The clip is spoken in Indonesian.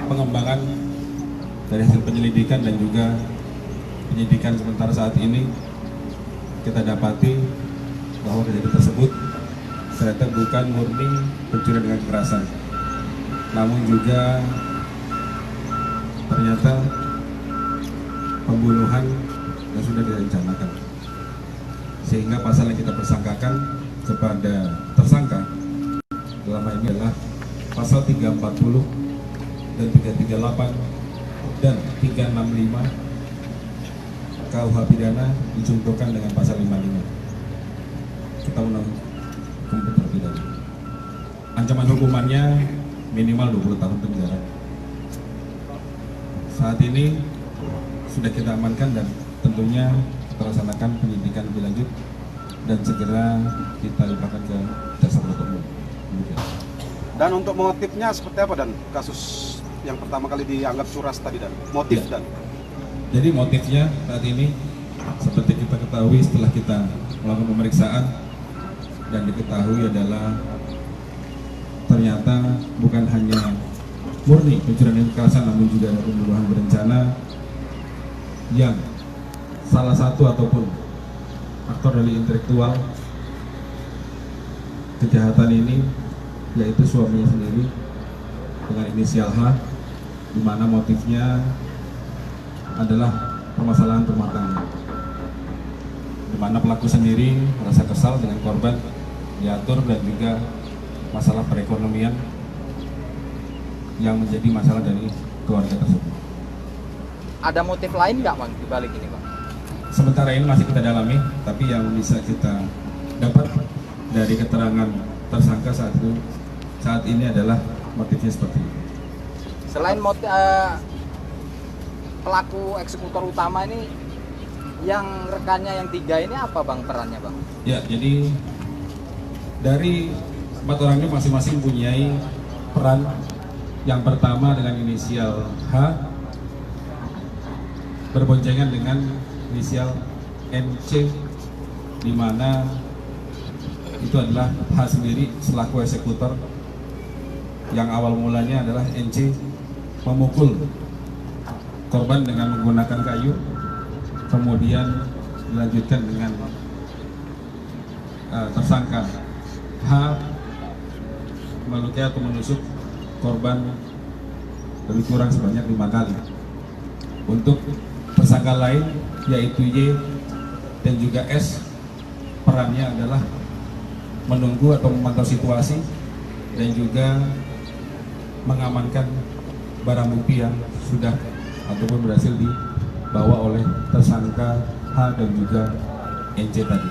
pengembangan dari hasil penyelidikan dan juga penyidikan sementara saat ini kita dapati bahwa kejadian tersebut ternyata bukan murni pencurian dengan kekerasan, namun juga ternyata pembunuhan yang sudah direncanakan, sehingga pasal yang kita persangkakan kepada tersangka dalam hal ini adalah pasal 340 dan 338 dan 365 KUH pidana dijunturkan dengan pasal 55. Kita undang hukum terlebih dahulu. Ancaman hukumannya minimal 20 tahun penjara. Saat ini sudah kita amankan dan tentunya kita laksanakan penyidikan lebih lanjut dan segera kita limpahkan ke jaksa penuntut umum. Dan untuk motifnya seperti apa, dan kasus yang pertama kali dianggap curas tadi, dan motif ya. Dan jadi motifnya saat ini seperti kita ketahui setelah kita melakukan pemeriksaan dan diketahui adalah ternyata bukan hanya murni pencurian dengan kekerasan, namun juga ada pembunuhan berencana yang salah satu ataupun aktor dari intelektual kejahatan ini yaitu suaminya sendiri dengan inisial H, di mana motifnya adalah permasalahan rumah tangga, di mana pelaku sendiri merasa kesal dengan korban diatur dan juga masalah perekonomian yang menjadi masalah dari keluarga tersebut. Ada motif lain nggak Bang di balik ini Bang? Sementara ini masih kita dalami, tapi yang bisa kita dapat dari keterangan tersangka saat ini adalah motifnya seperti itu. Selain motif pelaku eksekutor utama ini, yang rekannya yang 3 ini apa Bang perannya Bang? Ya, jadi dari 4 orang ini masing-masing mempunyai peran. Yang pertama dengan inisial H berboncengan dengan inisial NC, di mana itu adalah H sendiri selaku eksekutor, yang awal mulanya adalah NC memukul korban dengan menggunakan kayu, kemudian dilanjutkan dengan tersangka H melukai atau menusuk korban lebih kurang sebanyak 5 kali. Untuk tersangka lain yaitu Y dan juga S, perannya adalah menunggu atau memantau situasi dan juga mengamankan barang bukti yang sudah ataupun berhasil dibawa oleh tersangka H dan juga NC tadi.